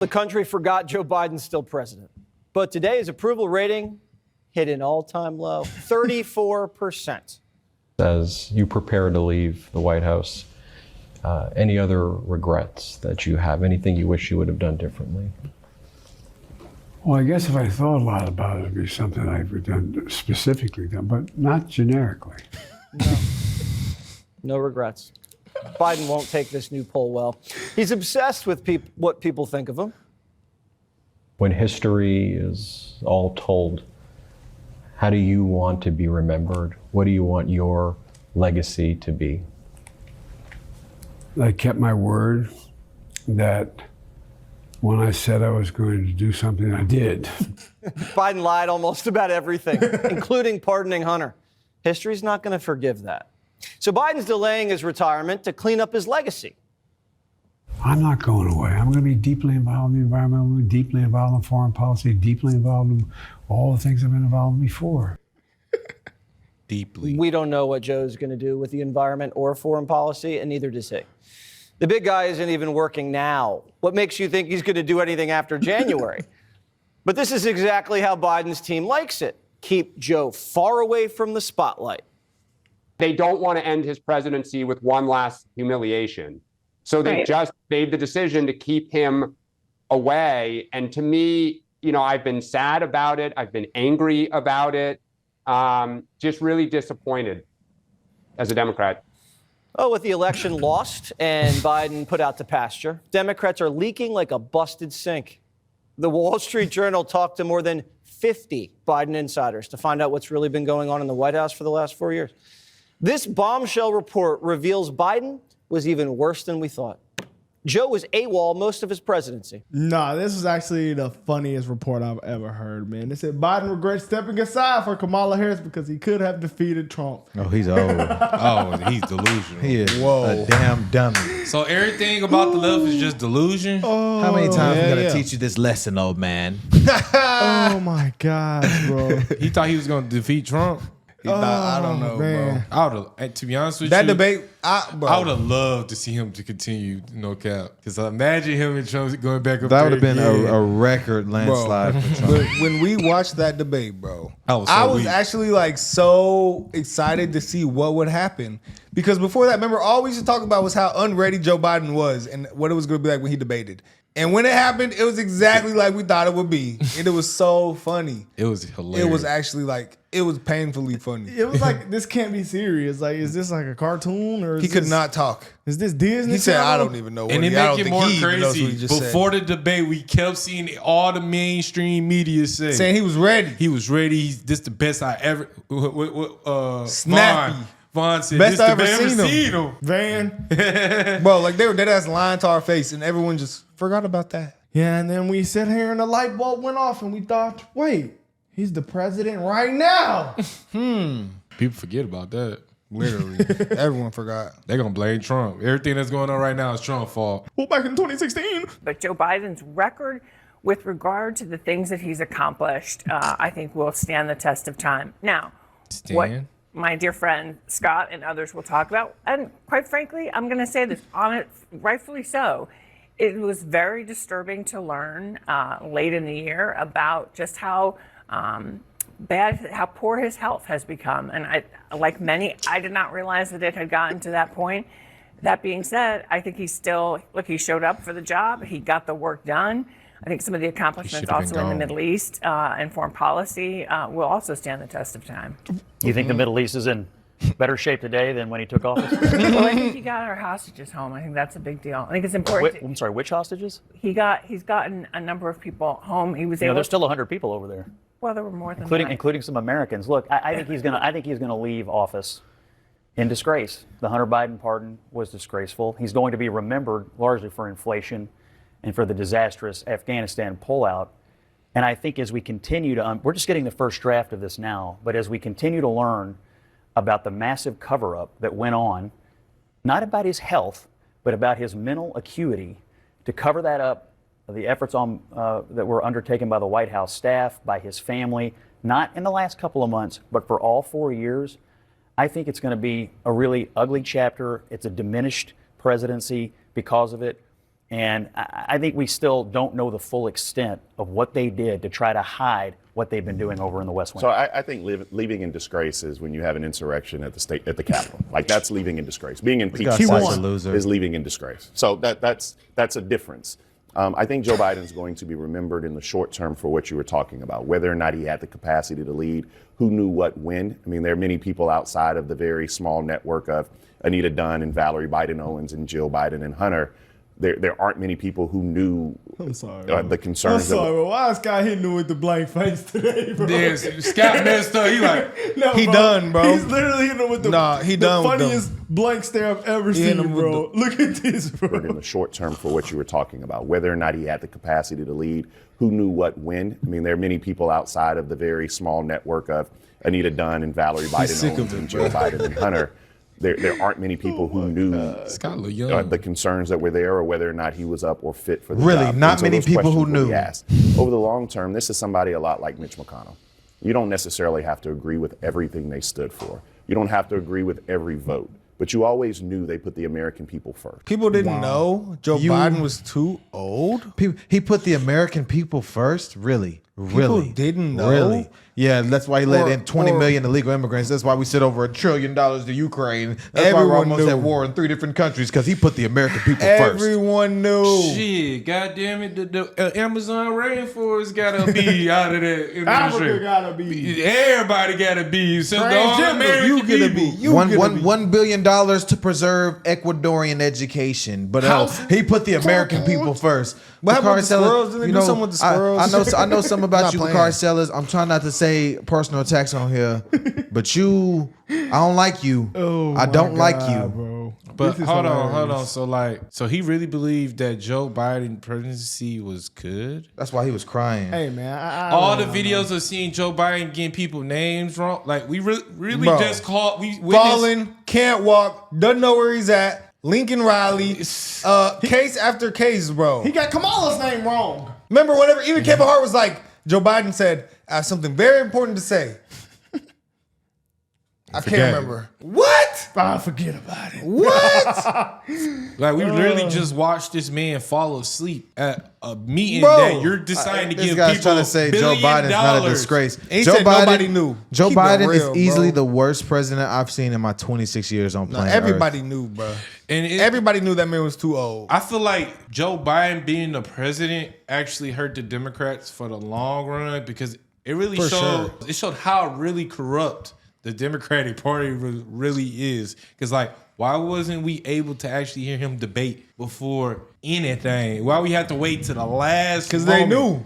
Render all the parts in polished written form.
The country forgot Joe Biden's still president. But today his approval rating hit an all-time low, 34%. As you prepare to leave the White House, any other regrets that you have? Anything you wish you would have done differently? Well, I guess if I thought a lot about it, it'd be something I would done specifically done, but not generically. No regrets. Biden won't take this new poll well. He's obsessed with what people think of him. When history is all told, how do you want to be remembered? What do you want your legacy to be? I kept my word that when I said I was going to do something, I did. Biden lied almost about everything, including pardoning Hunter. History's not going to forgive that. So Biden's delaying his retirement to clean up his legacy. I'm not going away. I'm going to be deeply involved in the environmental movement, deeply involved in foreign policy, deeply involved in all the things I've been involved in before. Deeply. We don't know what Joe's going to do with the environment or foreign policy, and neither does he. The big guy isn't even working now. What makes you think he's going to do anything after January? But this is exactly how Biden's team likes it. Keep Joe far away from the spotlight. They don't want to end his presidency with one last humiliation. So they just made the decision to keep him away. And to me, you know, I've been sad about it. I've been angry about it. Just really disappointed as a Democrat. Oh, with the election lost and Biden put out to pasture, Democrats are leaking like a busted sink. The Wall Street Journal talked to more than 50 Biden insiders to find out what's really been going on in the White House for the last 4 years. This bombshell report reveals Biden was even worse than we thought. Joe was AWOL most of his presidency. Nah, this is actually the funniest report I've ever heard, man. They said Biden regrets stepping aside for Kamala Harris because he could have defeated Trump. Oh, he's old. Oh, he's delusional. He is a damn dummy. So everything about the left is just delusion? Oh, how many times am I going to teach you this lesson, old man? Oh, my gosh, bro. He thought he was going to defeat Trump? I don't know, man. I would have, to be honest with that you, debate, I would have loved to see him to continue, no cap. Because imagine him and Trump going back up that there. would have been a record landslide for Trump. But when we watched that debate, bro, I was actually like so excited to see what would happen. Because before that, remember, all we used to talk about was how unready Joe Biden was and what it was going to be like when he debated. And when it happened, it was exactly like we thought it would be. And it was so funny. It was hilarious. It was actually like, it was painfully funny. It was like, this can't be serious. Like, is this like a cartoon? Or He could not talk. Is this Disney? He said, Channel? I don't even know what and he, it I make don't it think more he even knows what he crazy. just Before said. the debate, we kept seeing all the mainstream media Saying he was ready. He was ready. This the best I ever. Snappy. Vaughn said, Best this I the ever best seen him. Van. Bro, like they were dead ass lying to our face and everyone just forgot about that. Yeah, and then we sit here and the light bulb went off and we thought, wait, he's the president right now. People forget about that. Literally. Everyone forgot. They're going to blame Trump. Everything that's going on right now is Trump's fault. Well, back in 2016. But Joe Biden's record with regard to the things that he's accomplished, I think will stand the test of time. Now, what my dear friend Scott and others will talk about, and quite frankly, I'm going to say this on it, rightfully so, it was very disturbing to learn late in the year about just how how poor his health has become. And I, like many, I did not realize that it had gotten to that point. That being said, I think he's still, look, he showed up for the job. He got the work done. I think some of the accomplishments also in the Middle East and foreign policy will also stand the test of time. You think the Middle East is in better shape today than when he took office? Well, I think he got our hostages home. I think that's a big deal. I think it's important. I'm sorry, which hostages? He's gotten a number of people home. He was able. There's still 100 people over there. Well, there were more than including some Americans. Look, I think he's gonna leave office in disgrace. The Hunter Biden pardon was disgraceful. He's going to be remembered largely for inflation and for the disastrous Afghanistan pullout. And I think as we continue to, we're just getting the first draft of this now, but as we continue to learn about the massive cover-up that went on, not about his health, but about his mental acuity, to cover that up, the efforts that were undertaken by the White House staff, by his family, not in the last couple of months, but for all 4 years, I think it's going to be a really ugly chapter. It's a diminished presidency because of it. And I think we still don't know the full extent of what they did to try to hide what they've been doing over in the West Wing. So I think leaving in disgrace is when you have an insurrection at the Capitol. Like, that's leaving in disgrace. Being impeached is leaving in disgrace. So that's a difference. I think Joe Biden's going to be remembered in the short term for what you were talking about, whether or not he had the capacity to lead, who knew what when. I mean, there are many people outside of the very small network of Anita Dunn and Valerie Biden Owens and Jill Biden and Hunter. There aren't many people who knew the concerns. I'm sorry, bro. Why is Scott hitting him with the blank face today, bro? Yeah, Scott messed up. He like, no, he bro. done, bro. He's literally hitting him with the funniest blank stare I've ever seen, bro. Look at this, bro. In the short term for what you were talking about, whether or not he had the capacity to lead, who knew what when. I mean, there are many people outside of the very small network of Anita Dunn and Valerie Biden Owens and Jill Biden and Hunter. There aren't many people who knew the concerns that were there or whether or not he was up or fit for the job. Really, not many people who knew. Over the long term, this is somebody a lot like Mitch McConnell. You don't necessarily have to agree with everything they stood for. You don't have to agree with every vote. But you always knew they put the American people first. People didn't know Joe Biden was too old? He put the American people first? Really? People didn't know? Really? Yeah, that's why he let in 20 million illegal immigrants. That's why we sent over $1 trillion to Ukraine. That's why we're almost at war in 3 different countries, because he put the American people first. Everyone knew. Shit, goddamn it, the Amazon rainforest gotta be out of that industry. Africa gotta be. Everybody gotta be. So the American you gotta be. $1 billion to preserve Ecuadorian education, but he put the American people first. What happened with the squirrels? Didn't they do something with the squirrels? I know something about you, car sellers. I'm trying not to say personal attacks on here, but I don't like you. I don't like you, bro. But hold on. So he really believed that Joe Biden presidency was good. That's why he was crying. Hey man, all the videos of seeing Joe Biden getting people names wrong, like we really just called. We falling, can't walk, doesn't know where he's at. Lincoln Riley, case after case, bro. He got Kamala's name wrong. Remember, whenever even Kevin Hart was like, Joe Biden said, I have something very important to say. I can't remember. What? I forget about it. What? Like, we literally just watched this man fall asleep at a meeting that you're deciding to give people trying to say Joe Biden's not a disgrace. He said nobody knew. Joe Biden is easily the worst president I've seen in my 26 years on planet Earth. Everybody knew, bro. And everybody knew that man was too old. I feel like Joe Biden being the president actually hurt the Democrats for the long run, because it really showed how really corrupt the Democratic Party really is. Because, like, why wasn't we able to actually hear him debate before anything? Why we had to wait to the last? Because they knew.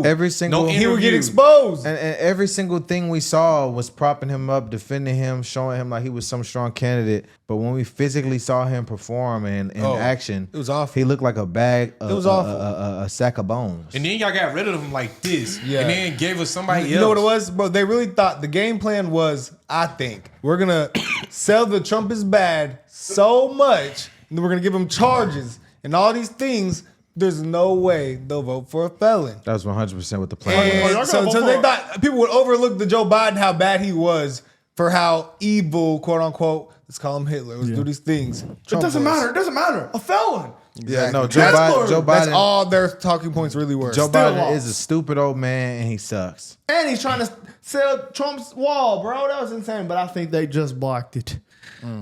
Every single he would get exposed. And every single thing we saw was propping him up, defending him, showing him like he was some strong candidate. But when we physically saw him perform in action, it was awful. He looked like a bag. It was awful. A sack of bones. And then y'all got rid of him like this. Yeah. And then gave us somebody else. You know what it was, bro? They really thought the game plan was, I think, we're gonna sell the Trump is bad so much, and then we're gonna give him charges and all these things. There's no way they'll vote for a felon. That was 100% what the plan was. So they thought people would overlook the Joe Biden, how bad he was, for how evil, quote unquote, let's call him Hitler. Let's do these things. It doesn't matter. It doesn't matter. A felon. Exactly. Yeah, no, Joe Biden. That's all their talking points really were. Joe Biden is a stupid old man, and he sucks. And he's trying to sell Trump's wall, bro. That was insane. But I think they just blocked it.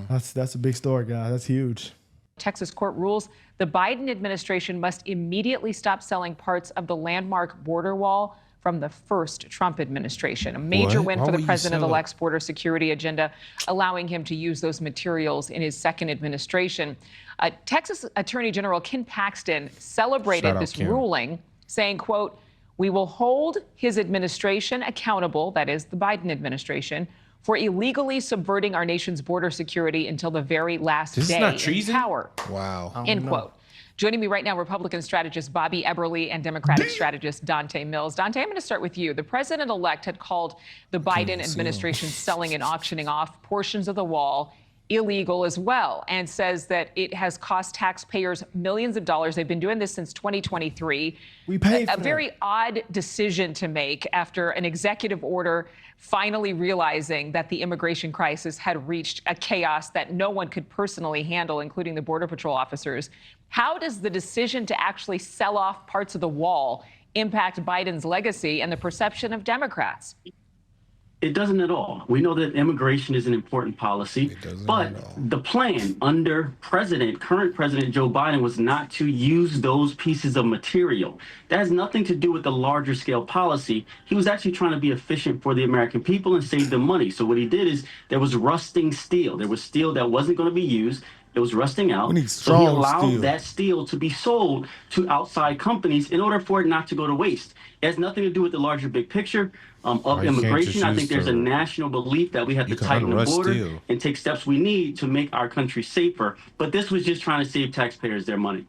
That's a big story, guys. That's huge. Texas court rules the Biden administration must immediately stop selling parts of the landmark border wall from the first Trump administration. A major win for the president-elect's border security agenda, allowing him to use those materials in his second administration. Texas Attorney General Ken Paxton celebrated this ruling, saying, quote, "We will hold his administration accountable," that is the Biden administration, "for illegally subverting our nation's border security until the very last day in power." Wow. End quote. Joining me right now, Republican strategist Bobby Eberle and Democratic strategist Dante Mills. Dante, I'm going to start with you. The president-elect had called the Biden administration selling and auctioning off portions of the wall illegal as well, and says that it has cost taxpayers millions of dollars. They've been doing this since 2023. We paid for a very odd decision to make after an executive order finally realizing that the immigration crisis had reached a chaos that no one could personally handle, including the Border Patrol officers. How does the decision to actually sell off parts of the wall impact Biden's legacy and the perception of Democrats? It doesn't at all. We know that immigration is an important policy, but the plan under current President Joe Biden was not to use those pieces of material. That has nothing to do with the larger scale policy. He was actually trying to be efficient for the American people and save them money. So what he did is there was rusting steel. There was steel that wasn't going to be used. It was rusting out. So he allowed that steel to be sold to outside companies in order for it not to go to waste. It has nothing to do with the larger big picture of immigration. I think there's a national belief that we have to tighten the border and take steps we need to make our country safer. But this was just trying to save taxpayers their money.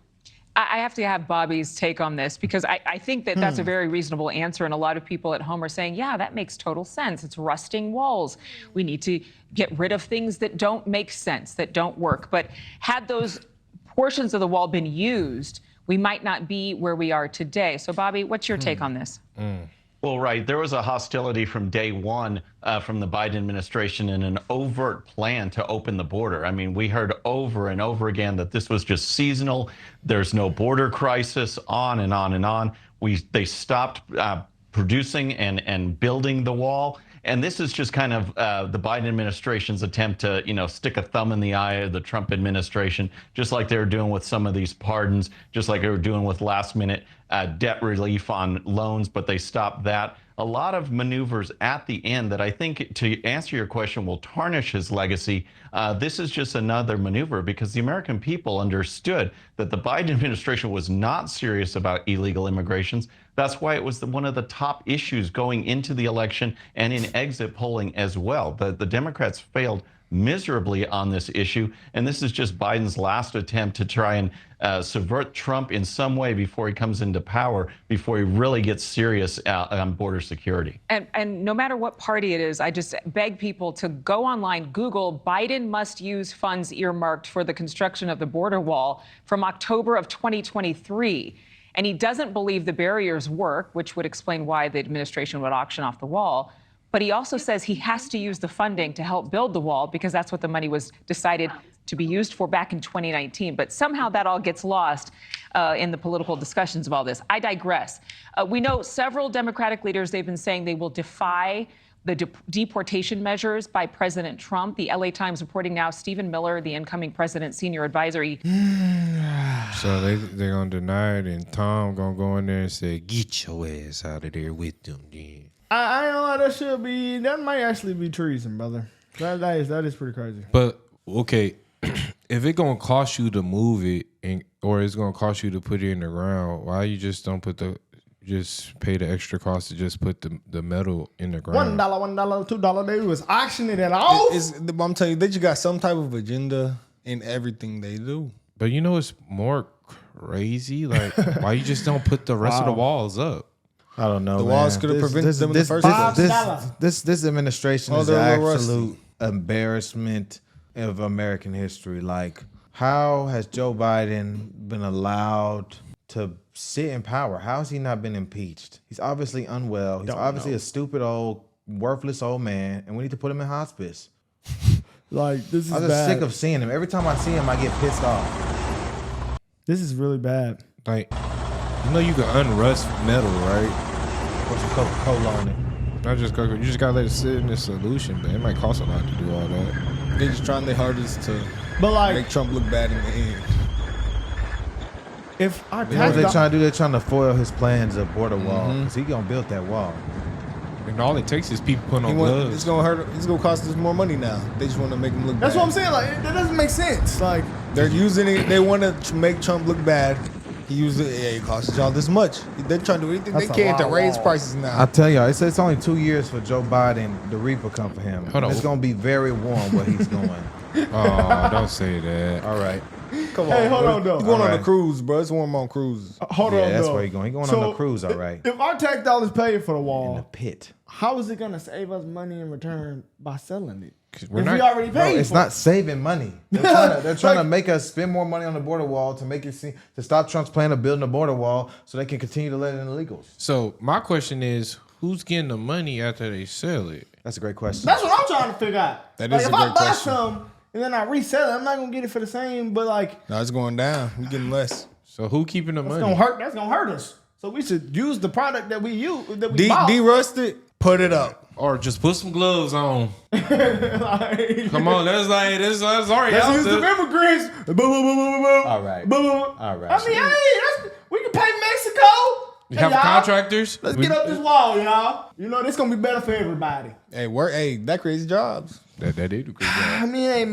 I have to have Bobby's take on this because I think that that's a very reasonable answer. And a lot of people at home are saying, yeah, that makes total sense. It's rusting walls. We need to get rid of things that don't make sense, that don't work. But had those portions of the wall been used, we might not be where we are today. So, Bobby, what's your take on this? Well, right. There was a hostility from day one from the Biden administration and an overt plan to open the border. I mean, we heard over and over again that this was just seasonal. There's no border crisis, on and on and on. They stopped producing and building the wall. And this is just kind of the Biden administration's attempt to, stick a thumb in the eye of the Trump administration, just like they were doing with some of these pardons, just like they were doing with last-minute debt relief on loans, but they stopped that. A lot of maneuvers at the end that I think, to answer your question, will tarnish his legacy. This is just another maneuver because the American people understood that the Biden administration was not serious about illegal immigrations. That's why it was one of the top issues going into the election and in exit polling as well. The Democrats failed miserably on this issue, and this is just Biden's last attempt to try and subvert Trump in some way before he comes into power, before he really gets serious on border security. And no matter what party it is, I just beg people to go online, Google Biden must use funds earmarked for the construction of the border wall from October of 2023. And he doesn't believe the barriers work, which would explain why the administration would auction off the wall. But he also says he has to use the funding to help build the wall because that's what the money was decided to be used for back in 2019. But somehow that all gets lost in the political discussions of all this. I digress. We know several Democratic leaders, they've been saying they will defy the deportation measures by President Trump. The LA Times reporting now, Stephen Miller, the incoming president's senior advisor. So they're going to deny it, and Tom going to go in there and say, get your ass out of there with them, then. I ain't gonna lie, that might actually be treason, brother. That is pretty crazy. But, okay, if it going to cost you to move it, or it's going to cost you to put it in the ground, why you just don't just pay the extra cost to just put the metal in the ground? $1, $2. They was auctioning it off. I'm telling you, they just got some type of agenda in everything they do. But it's more crazy. Like, why you just don't put the rest of the walls up? I don't know. The walls could have prevented them in the first place. This administration is an absolute embarrassment of American history. Like, how has Joe Biden been allowed to sit in power? How has he not been impeached? He's obviously unwell. He's obviously a stupid old, worthless old man, and we need to put him in hospice. Like, this is I'm just sick of seeing him. Every time I see him, I get pissed off. This is really bad. Like, you can unrust metal, right? Put some Coca-Cola on it. Not just Coca-Cola. You just gotta let it sit in the solution, but it might cost a lot to do all that. They're just trying their hardest to make Trump look bad in the end. If our what they're trying to do, they're trying to foil his plans of border wall because he gonna build that wall. And all it takes is people putting on gloves. It's gonna hurt. It's gonna cost us more money now. They just want to make him look bad. That's what I'm saying. Like, that doesn't make sense. Like, they're using it. They want to make Trump look bad. He used it. Yeah, it costs y'all this much. They're trying to do anything they can to raise prices now. I tell y'all, it's only 2 years for Joe Biden. The reaper come for him. It's gonna be very warm where he's going. Oh, don't say that. All right. Come on. Hey, hold on, though. He's going on a cruise, bro. It's warm on cruises. Hold on, that's though. where he's going. He's going on a cruise, all right. If our tax dollars pay for the wall, in the pit, how is it going to save us money in return by selling it? We already paid. It's not saving money. They're trying to make us spend more money on the border wall to make it seem to stop Trump's plan of building a border wall so they can continue to let in illegals. So my question is, who's getting the money after they sell it? That's a great question. That's what I'm trying to figure out. That like, is a if I great buy question. some and then I resell it, I'm not gonna get it for the same. But like, No, it's going down. You're getting less. So who keeping the that's money? gonna hurt. That's gonna hurt us. So we should use the product that we use that we bought. De-rust it, put it up. Or just put some gloves on. Like, Come on, that's already let's out use there. the immigrants. Boom, boom, boom, boom, boom. All right. Boom, boom. All right. I mean, hey, we can pay Mexico. You have y'all, contractors? Let's get up this wall, y'all. You know, this gonna be better for everybody. Hey, that creates jobs. That they do great job. I mean, hey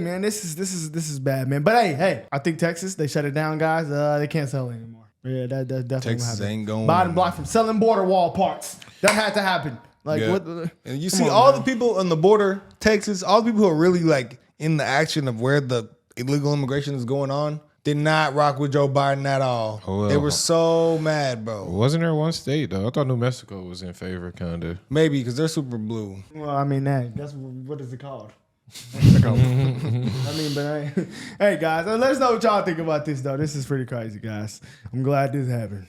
man, this is bad, man. But hey, I think Texas, they shut it down, guys. They can't sell it anymore. Yeah, that definitely Texas happened. ain't going. Biden blocked from selling border wall parts. That had to happen. Like Yeah. what? And you come see on, all man. the people on the border, Texas, all the people who are really like in the action of where the illegal immigration is going on, did not rock with Joe Biden at all. Oh, They were so mad, bro. Wasn't there one state though? I thought New Mexico was in favor, kind of. Maybe because they're super blue. Well, I mean, that's what is it called? I mean, but hey, guys, let us know what y'all think about this though. This is pretty crazy, guys. I'm glad this happened.